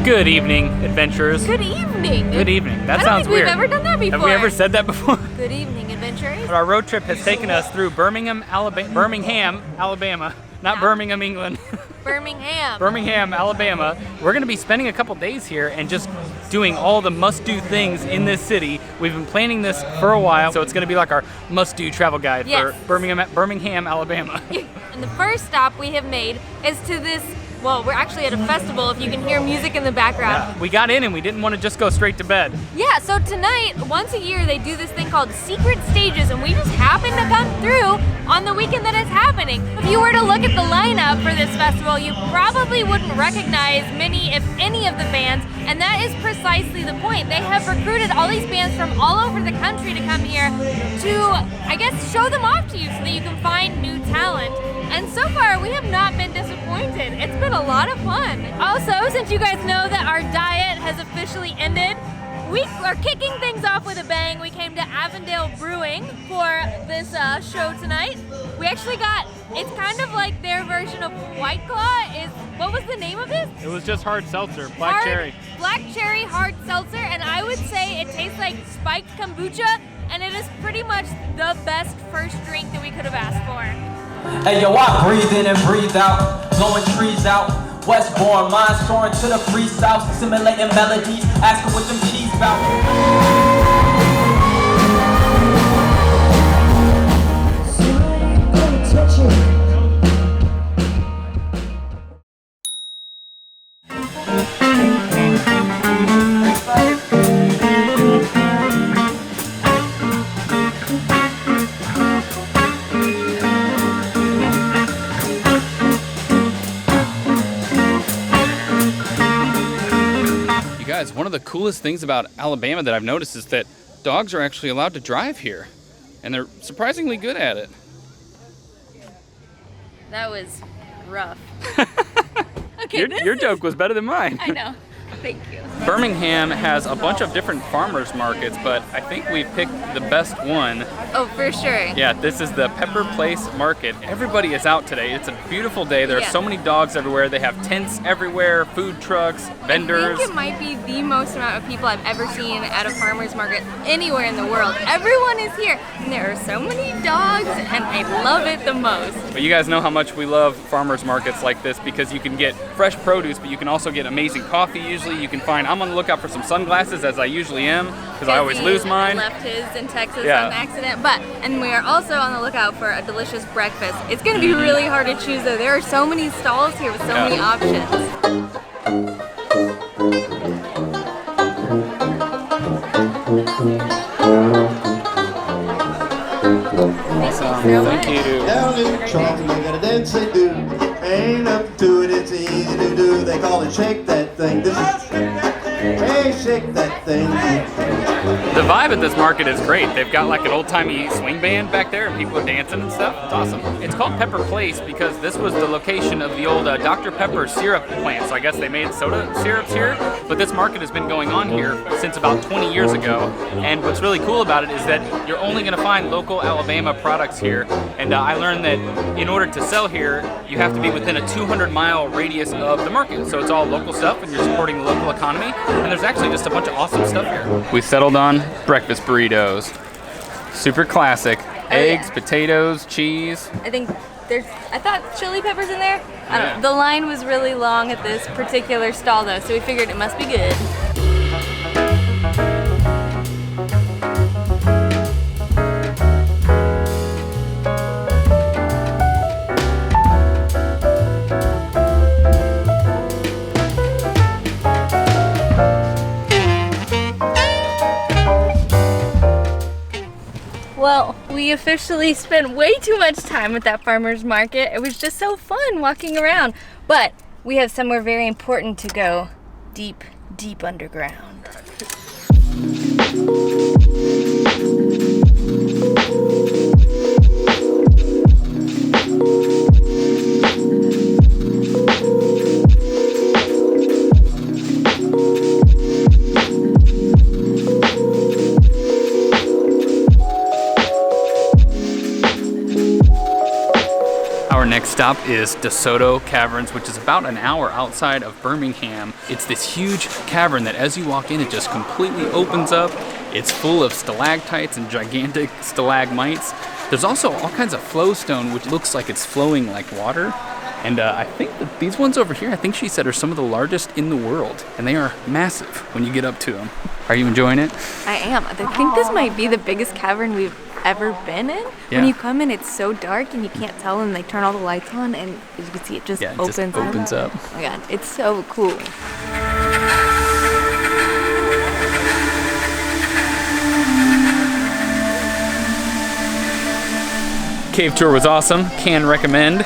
Good evening, adventurers. Good evening. Good evening. That I sounds weird. I don't think we've ever done that before. Have we ever said that before? Good evening, adventurers. Our road trip has taken us through Birmingham, Alabama. Not Birmingham, England. Birmingham. Birmingham, Alabama. We're going to be spending a couple days here and just doing all the must-do things in this city. We've been planning this for a while, so it's going to be like our must-do travel guide for Birmingham, Alabama. And the first stop we have made is to this. Well, we're actually at a festival, if you can hear music in the background. Yeah, we got in and we didn't want to just go straight to bed. Yeah, so tonight, once a year, they do this thing called Secret Stages, and we just happened to come through on the weekend that it's happening. If you were to look at the lineup for this festival, you probably wouldn't recognize many, if any, of the bands, and that is precisely the point. They have recruited all these bands from all over the country to come here to, I guess, show them off to you so that you can find new talent. And so far, we have not been disappointed. It's been a lot of fun. Also, since you guys know that our diet has officially ended, we are kicking things off with a bang. We came to Avondale Brewing for this show tonight. We actually got, it's kind of like their version of White Claw. What was the name of this? It was just hard seltzer, black cherry. Black cherry hard seltzer, and I would say it tastes like spiked kombucha, and it is pretty much the best first drink that we could have asked for. Hey yo, I breathe in and breathe out, blowing trees out. Westbourne minds soaring to the free south, simulating melodies, asking what them keys bout. One of the coolest things about Alabama that I've noticed is that dogs are actually allowed to drive here, and they're surprisingly good at it. That was rough. Okay, your joke was better than mine. I know. Thank you. Birmingham has a bunch of different farmers markets, but I think we picked the best one. Oh, for sure. Yeah, this is the Pepper Place Market. Everybody is out today. It's a beautiful day. There are so many dogs everywhere. They have tents everywhere, food trucks, vendors. I think it might be the most amount of people I've ever seen at a farmer's market anywhere in the world. Everyone is here, and there are so many dogs, and I love it the most. But you guys know how much we love farmers markets like this because you can get fresh produce, but you can also get amazing coffee usually. You can find, I'm on the lookout for some sunglasses, as I usually am, because I always lose mine. Left his in Texas on accident. And we are also on the lookout for a delicious breakfast. It's going to be really hard to choose though. There are so many stalls here with so many options. Awesome. Thank you. Down in Charleston, they got a dance they do. Ain't up to it, it's easy to do. They call it shake that thing. This is hey, shake that thing. The vibe at this market is great. They've got like an old-timey swing band back there and people are dancing and stuff. It's awesome. It's called Pepper Place because this was the location of the old Dr. Pepper syrup plant. So I guess they made soda syrups here. But this market has been going on here since about 20 years ago. And what's really cool about it is that you're only going to find local Alabama products here. And I learned that in order to sell here, you have to be within a 200-mile radius of the market. So it's all local stuff and you're supporting the local economy. And there's actually just a bunch of awesome stuff here. We settled on breakfast burritos. Super classic. Eggs, potatoes, cheese. I thought chili peppers in there. I don't know. The line was really long at this particular stall though, so we figured it must be good. Well, we officially spent way too much time at that farmer's market. It was just so fun walking around. But we have somewhere very important to go. Deep, deep underground. Our next stop is DeSoto Caverns, which is about an hour outside of Birmingham. It's this huge cavern that as you walk in, it just completely opens up. It's full of stalactites and gigantic stalagmites. There's also all kinds of flowstone, which looks like it's flowing like water. And I think that these ones over here, I think she said, are some of the largest in the world. And they are massive when you get up to them. Are you enjoying it? I am. I think this might be the biggest cavern we've ever been in. Yeah. When you come in, it's so dark and you can't tell, and they turn all the lights on, and as you can see, it just opens up. Oh my god, it's so cool. Cave tour was awesome. Can recommend.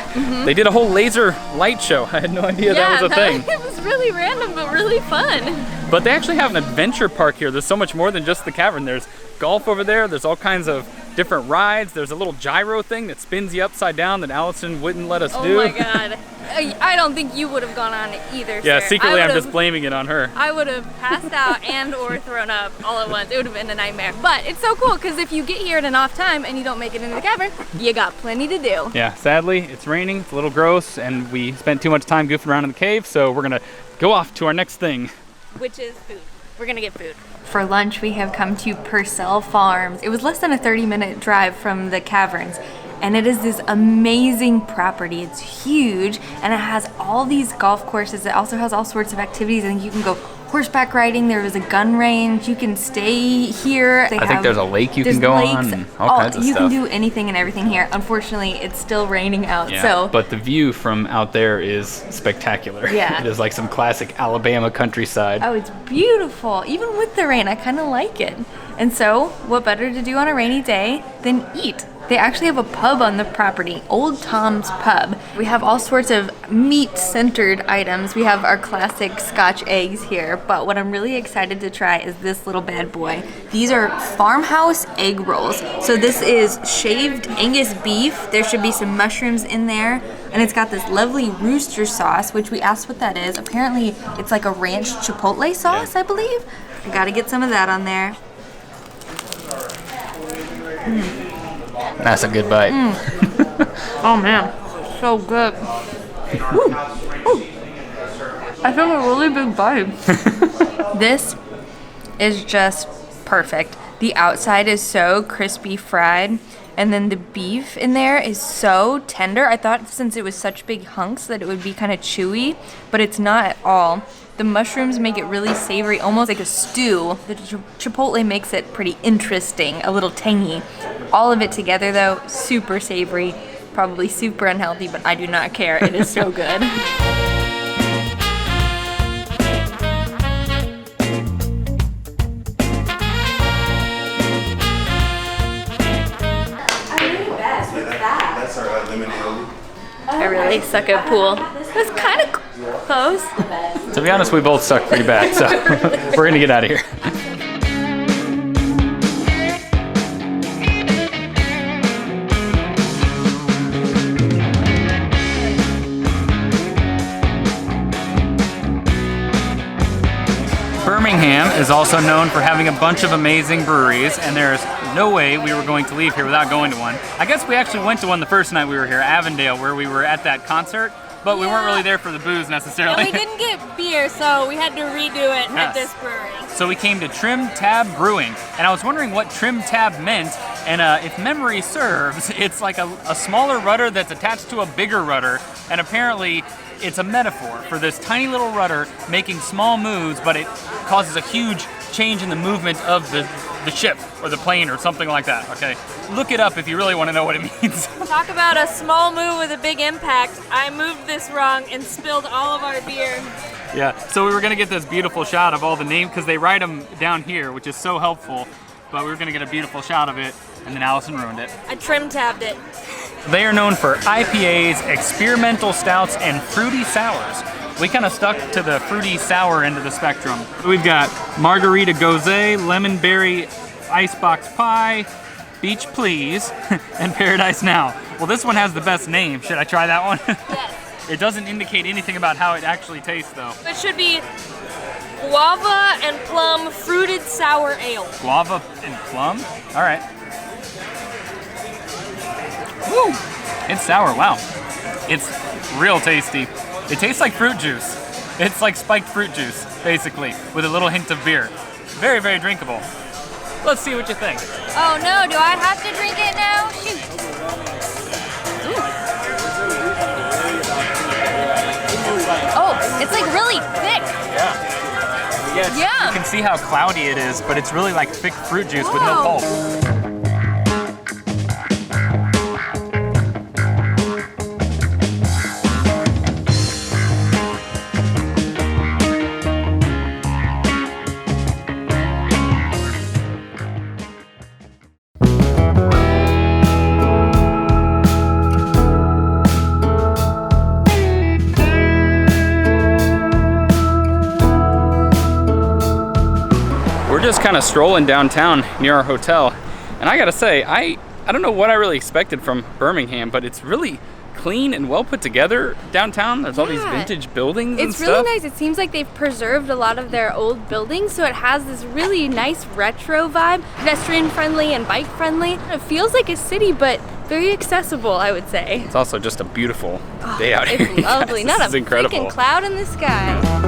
They did a whole laser light show. I had no idea that was a thing. It was really random, but really fun. But they actually have an adventure park here. There's so much more than just the cavern. There's golf over there. There's all kinds of different rides. There's a little gyro thing that spins you upside down that Allison wouldn't let us do. Oh my god. I don't think you would have gone on it either, Yeah, sir. secretly I'm just blaming it on her. I would have passed out and or thrown up all at once. It would have been a nightmare. But it's so cool because if you get here at an off time and you don't make it into the cavern, you got plenty to do. Yeah, sadly, it's raining. It's a little gross, and we spent too much time goofing around in the cave, so we're gonna go off to our next thing. Which is food. We're gonna get food. For lunch, we have come to Purcell Farms. It was less than a 30-minute drive from the caverns. And it is this amazing property. It's huge, and it has all these golf courses. It also has all sorts of activities. I think you can go horseback riding. There is a gun range. You can stay here. I think there's a lake you can go on, and all kinds of you stuff. can do anything and everything here. Unfortunately, it's still raining out. Yeah, So, but the view from out there is spectacular. Yeah. It is like some classic Alabama countryside. oh, it's beautiful. Even with the rain, I kind of like it. And so, what better to do on a rainy day than eat? They actually have a pub on the property, Old Tom's Pub. We have all sorts of meat-centered items. We have our classic Scotch eggs here, but what I'm really excited to try is this little bad boy. These are farmhouse egg rolls. So this is shaved Angus beef. There should be some mushrooms in there, and it's got this lovely rooster sauce, which we asked what that is. Apparently, it's like a ranch chipotle sauce, I believe. I gotta get some of that on there. That's a good bite. Oh man, so good. Ooh. Ooh. I took a really big bite. This is just perfect. The outside is so crispy fried, and then the beef in there is so tender. I thought since it was such big hunks that it would be kind of chewy, but it's not at all. The mushrooms make it really savory, almost like a stew. The chipotle makes it pretty interesting, a little tangy. All of it together though, super savory, probably super unhealthy, but I do not care. It is so good. That's our lemonade. I really suck at pool. It was kind of close. To be honest, we both suck pretty bad, so we're gonna get out of here. Birmingham is also known for having a bunch of amazing breweries, and there's no way we were going to leave here without going to one. I guess we actually went to one the first night we were here, Avondale, where we were at that concert, but we weren't really there for the booze necessarily. And we didn't get beer, so we had to redo it at this brewery. So we came to TrimTab Brewing, and I was wondering what TrimTab meant, and if memory serves, it's like a smaller rudder that's attached to a bigger rudder, and apparently it's a metaphor for this tiny little rudder making small moves, but it causes a huge change in the movement of the ship or the plane or something like that, okay? Look it up if you really want to know what it means. Talk about a small move with a big impact. I moved this wrong and spilled all of our beer. Yeah, so we were gonna get this beautiful shot of all the names, because they write them down here, which is so helpful, but we were gonna get a beautiful shot of it, and then Allison ruined it. I trim-tabbed it. They are known for IPAs, experimental stouts, and fruity sours. We kind of stuck to the fruity sour end of the spectrum. We've got Margarita Gose, Lemon Berry Icebox Pie, Beach Please, and Paradise Now. Well, this one has the best name. Should I try that one? Yes. It doesn't indicate anything about how it actually tastes, though. It should be guava and plum fruited sour ale. Guava and plum? All right. Woo! It's sour, wow. It's real tasty. It tastes like fruit juice. It's like spiked fruit juice, basically, with a little hint of beer. Very, very drinkable. Let's see what you think. Oh no, do I have to drink it now? Shoot. Ooh. Oh, it's like really thick. Yeah, you can see how cloudy it is, but it's really like thick fruit juice with no pulp. We're just kind of strolling downtown near our hotel, and I gotta say, I don't know what I really expected from Birmingham, but it's really clean and well put together downtown. There's all these vintage buildings and stuff. It's really nice. It seems like they've preserved a lot of their old buildings, so it has this really nice retro vibe, pedestrian friendly and bike friendly. It feels like a city, but very accessible, I would say. It's also just a beautiful day out here. It's lovely. Not a freaking cloud in the sky.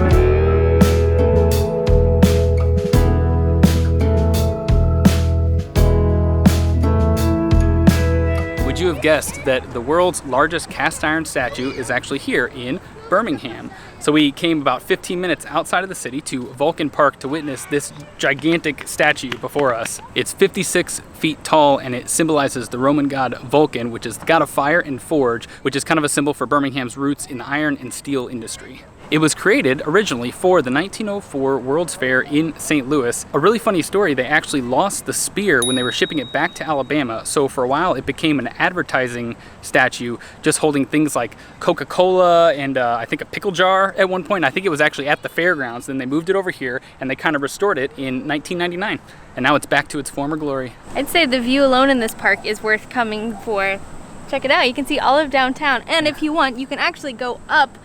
Would you have guessed that the world's largest cast iron statue is actually here in Birmingham? So we came about 15 minutes outside of the city to Vulcan Park to witness this gigantic statue before us. It's 56 feet tall, and it symbolizes the Roman god Vulcan, which is the god of fire and forge, which is kind of a symbol for Birmingham's roots in the iron and steel industry. It was created originally for the 1904 World's Fair in St. Louis. A really funny story, they actually lost the spear when they were shipping it back to Alabama, so for a while it became an advertising statue, just holding things like Coca-Cola and I think a pickle jar at one point. I think it was actually at the fairgrounds, then they moved it over here and they kind of restored it in 1999. And now it's back to its former glory. I'd say the view alone in this park is worth coming for. Check it out, you can see all of downtown, and if you want, you can actually go up.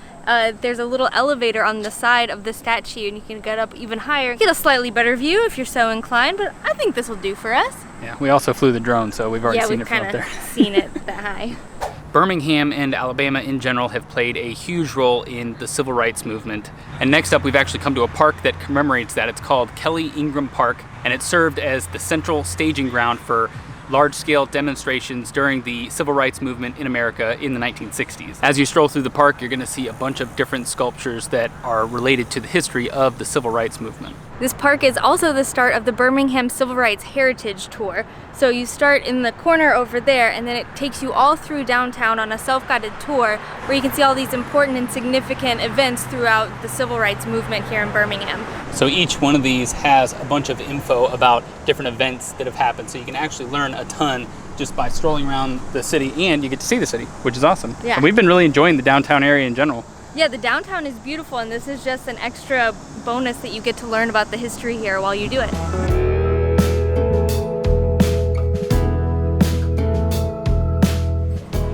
There's a little elevator on the side of the statue, and you can get up even higher. Get a slightly better view if you're so inclined, but I think this will do for us. Yeah, we also flew the drone, so we've already seen it from up there. Yeah, we've kind of seen it that high. Birmingham and Alabama in general have played a huge role in the civil rights movement. And next up, we've actually come to a park that commemorates that. It's called Kelly Ingram Park, and it served as the central staging ground for large-scale demonstrations during the civil rights movement in America in the 1960s. As you stroll through the park, you're going to see a bunch of different sculptures that are related to the history of the civil rights movement. This park is also the start of the Birmingham Civil Rights Heritage Tour. So you start in the corner over there, and then it takes you all through downtown on a self-guided tour where you can see all these important and significant events throughout the civil rights movement here in Birmingham. So each one of these has a bunch of info about different events that have happened, so you can actually learn a ton just by strolling around the city, and you get to see the city, which is awesome. Yeah. And we've been really enjoying the downtown area in general. Yeah, the downtown is beautiful, and this is just an extra bonus that you get to learn about the history here while you do it.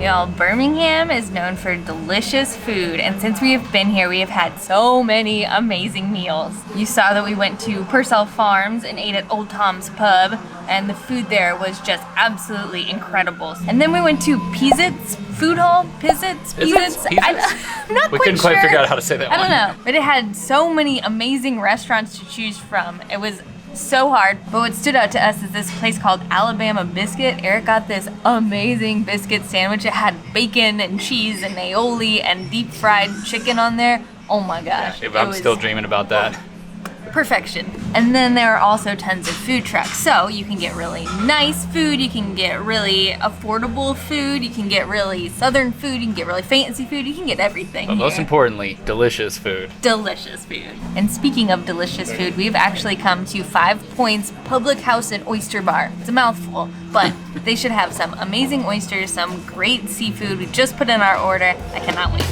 Y'all, Birmingham is known for delicious food, and since we have been here, we have had so many amazing meals. You saw that we went to Purcell Farms and ate at Old Tom's Pub, and the food there was just absolutely incredible. And then we went to Peasit's Food Hall. Peasit's? I'm not We quite couldn't quite sure. figure out how to say that I one. don't know, but it had so many amazing restaurants to choose from. It was so hard, but what stood out to us is this place called Alabama Biscuit. Eric got this amazing biscuit sandwich. It had bacon and cheese and aioli and deep fried chicken on there. Oh my gosh. Yeah, I'm still dreaming about that. Perfection. And then there are also tons of food trucks. So you can get really nice food, you can get really affordable food, you can get really southern food, you can get really fancy food, you can get everything But most here. importantly, delicious food. Delicious food. And speaking of delicious food, we've actually come to 5 Points Public House and Oyster Bar. It's a mouthful, but they should have some amazing oysters, some great seafood. We just put in our order. I cannot wait.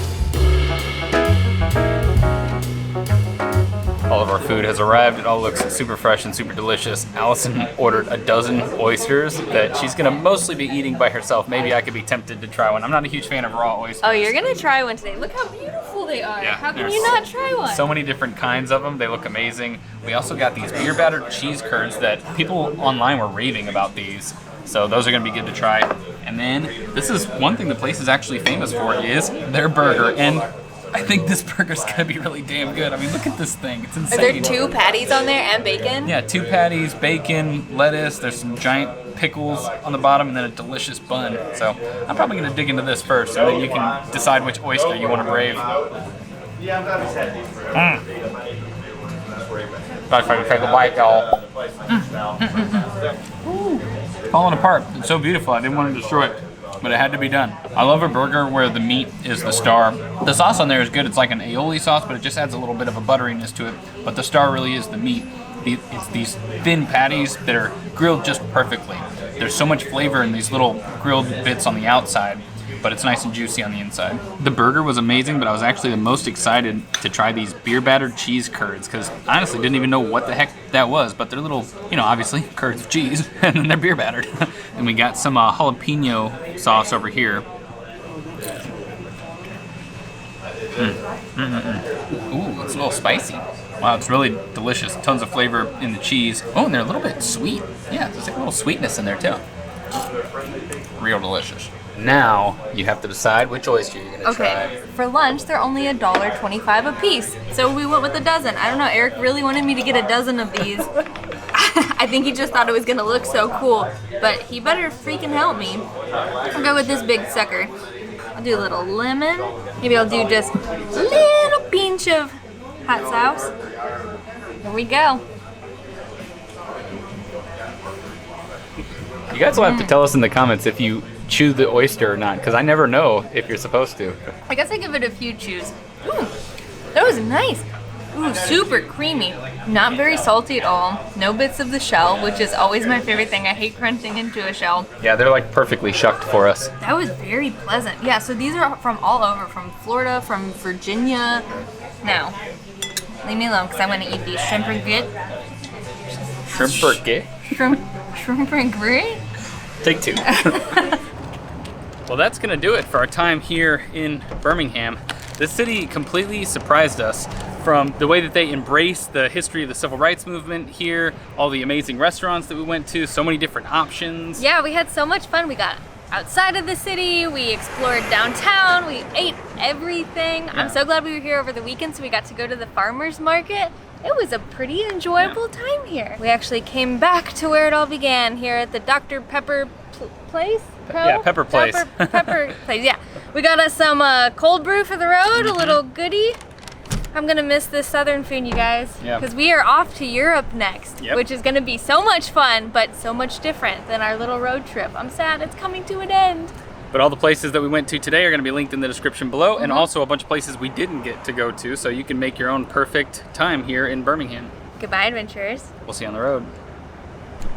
All of our food has arrived. It all looks super fresh and super delicious. Allison ordered a dozen oysters that she's gonna mostly be eating by herself. Maybe I could be tempted to try one. I'm not a huge fan of raw oysters. Oh, you're gonna try one today. Look how beautiful they are. Yeah, How can there's you not try one? So many different kinds of them. They look amazing. We also got these beer battered cheese curds that people online were raving about these. So those are gonna be good to try. And then this is one thing the place is actually famous for is their burger. And I think this burger's gonna be really damn good. I mean, look at this thing. It's insane. Are there 2 patties on there and bacon? Yeah, 2 patties, bacon, lettuce. There's some giant pickles on the bottom, and then a delicious bun. So I'm probably gonna dig into this first, and then you can decide which oyster you want to brave. That's how you take a bite, y'all. Falling apart. It's so beautiful. I didn't want to destroy it, but it had to be done. I love a burger where the meat is the star. The sauce on there is good. It's like an aioli sauce, but it just adds a little bit of a butteriness to it. But the star really is the meat. It's these thin patties that are grilled just perfectly. There's so much flavor in these little grilled bits on the outside, but it's nice and juicy on the inside. The burger was amazing, but I was actually the most excited to try these beer battered cheese curds, because I honestly didn't even know what the heck that was, but they're little, you know, obviously curds of cheese, and then they're beer battered. And we got some jalapeno sauce over here. Ooh, it's a little spicy. Wow, it's really delicious. Tons of flavor in the cheese. Oh, and they're a little bit sweet. Yeah, there's like a little sweetness in there too. Real delicious. Now you have to decide which oyster you're gonna try. Okay, for lunch they're only $1.25 a piece, so we went with a dozen. I don't know, Eric really wanted me to get a dozen of these. I think he just thought it was gonna look so cool, but he better freaking help me. I'll go with this big sucker. I'll do a little lemon. Maybe I'll do just a little pinch of hot sauce. Here we go. You guys will have to tell us in the comments if you chew the oyster or not, because I never know if you're supposed to. I guess I give it a few chews. Ooh, that was nice. Ooh, super creamy. Not very salty at all. No bits of the shell, which is always my favorite thing. I hate crunching into a shell. Yeah, they're like perfectly shucked for us. That was very pleasant. Yeah, so these are from all over, from Florida, from Virginia. Now, leave me alone, because I'm going to eat these shrimp and Shrimp and grit? Take 2. Well, that's gonna do it for our time here in Birmingham. This city completely surprised us, from the way that they embrace the history of the civil rights movement here, all the amazing restaurants that we went to, so many different options. Yeah, we had so much fun. We got outside of the city, we explored downtown, we ate everything. Yeah. I'm so glad we were here over the weekend, so we got to go to the farmer's market. It was a pretty enjoyable time here. We actually came back to where it all began, here at the Dr. Pepper place? Yeah, Pepper Place. Pepper Place, yeah. We got us some cold brew for the road, a little goodie. I'm gonna miss this southern food, you guys, because we are off to Europe next, which is gonna be so much fun, but so much different than our little road trip. I'm sad it's coming to an end. But all the places that we went to today are going to be linked in the description below, and also a bunch of places we didn't get to go to, so you can make your own perfect time here in Birmingham. Goodbye, adventurers. We'll see you on the road.